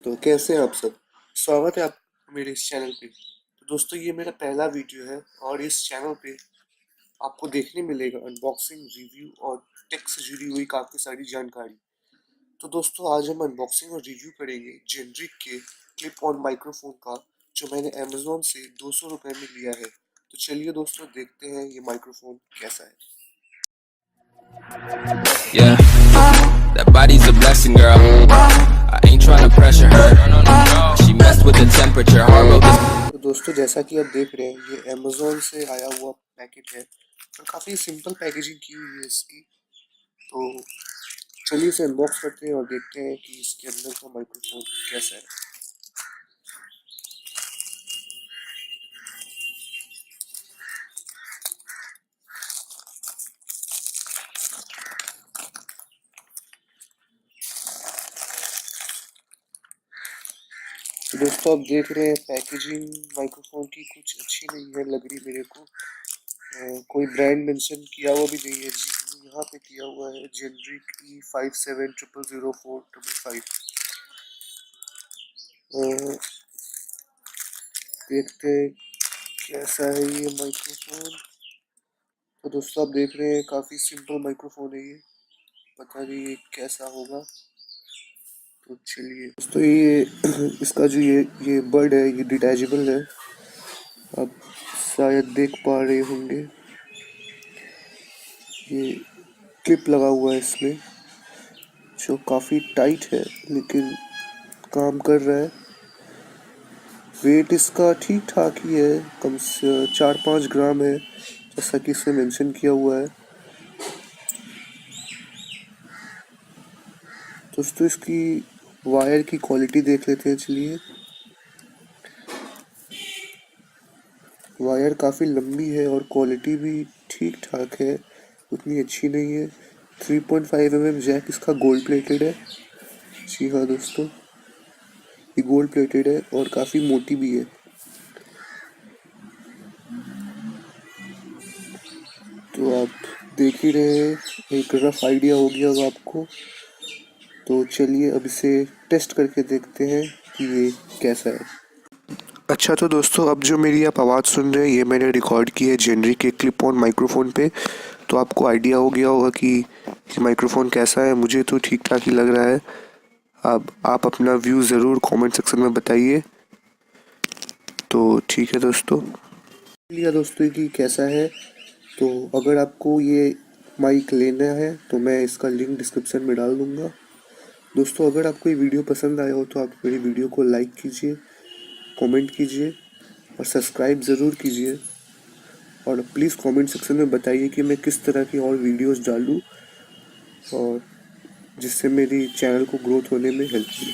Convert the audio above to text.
तो कैसे हैं आप सब। स्वागत है आप मेरे इस चैनल पे। तो दोस्तों ये मेरा पहला वीडियो है और इस चैनल पे आपको देखने मिलेगा अनबॉक्सिंग रिव्यू और टेक से जुड़ी हुई काफ़ी सारी जानकारी। तो दोस्तों आज हम अनबॉक्सिंग और रिव्यू करेंगे जेनरिक के क्लिप ऑन माइक्रोफोन का, जो मैंने अमेजोन से 200 रुपये में लिया है। तो चलिए दोस्तों देखते हैं ये माइक्रोफोन कैसा है। Yeah, that body's a blessing, girl. I ain't trying to pressure her. She messed with the temperature. Hard road this. तो दोस्तों जैसा कि आप देख रहे हैं ये अमेजोन से आया हुआ पैकेट है और काफ़ी सिंपल पैकेजिंग की हुई है इसकी। तो चलिए इसे अनबॉक्स करते हैं और देखते हैं कि इसके अंदर का माइक्रोफोन कैसा है। तो दोस्तों आप देख रहे हैं पैकेजिंग माइक्रोफोन की कुछ अच्छी नहीं है लग रही मेरे को। कोई ब्रांड मेंशन किया हुआ भी नहीं है जी, यहाँ पे किया हुआ है जेनरिक E57000455। देखते हैं कैसा है ये माइक्रोफोन। तो दोस्तों आप देख रहे हैं काफ़ी सिंपल माइक्रोफोन है ये, पता नहीं ये कैसा होगा। तो चलिए दोस्तों ये इसका जो ये बर्ड है ये डिटैचेबल है, आप शायद देख पा रहे होंगे। ये क्लिप लगा हुआ है इसमें जो काफ़ी टाइट है लेकिन काम कर रहा है। वेट इसका ठीक ठाक ही है, कम से 4-5 ग्राम है जैसा कि इसमें मेंशन किया हुआ है। दोस्तों इसकी वायर की क्वालिटी देख लेते हैं चलिए। वायर काफ़ी लंबी है और क्वालिटी भी ठीक ठाक है, उतनी अच्छी नहीं है। 3.5 जैक इसका गोल्ड प्लेटेड है। जी हाँ दोस्तों ये गोल्ड प्लेटेड है और काफ़ी मोटी भी है। तो आप देख ही रहे हैं, एक रफ आइडिया हो गया होगा आपको। तो चलिए अब इसे टेस्ट करके देखते हैं कि ये कैसा है। अच्छा तो दोस्तों अब जो मेरी आप आवाज़ सुन रहे हैं ये मैंने रिकॉर्ड की है जेनरिक के क्लिप ऑन माइक्रोफोन पे। तो आपको आइडिया हो गया होगा कि ये माइक्रोफोन कैसा है। मुझे तो ठीक ठाक ही लग रहा है। अब आप अपना व्यू ज़रूर कमेंट सेक्शन में बताइए। तो ठीक है दोस्तों, लिया दोस्तों कि कैसा है। तो अगर आपको ये माइक लेना है तो मैं इसका लिंक डिस्क्रिप्शन में डाल दूँगा। दोस्तों अगर आपको ये वीडियो पसंद आया हो तो आप मेरी वीडियो को लाइक कीजिए, कमेंट कीजिए और सब्सक्राइब ज़रूर कीजिए। और प्लीज़ कमेंट सेक्शन में बताइए कि मैं किस तरह की और वीडियोस डालूं और जिससे मेरी चैनल को ग्रोथ होने में हेल्प मिले।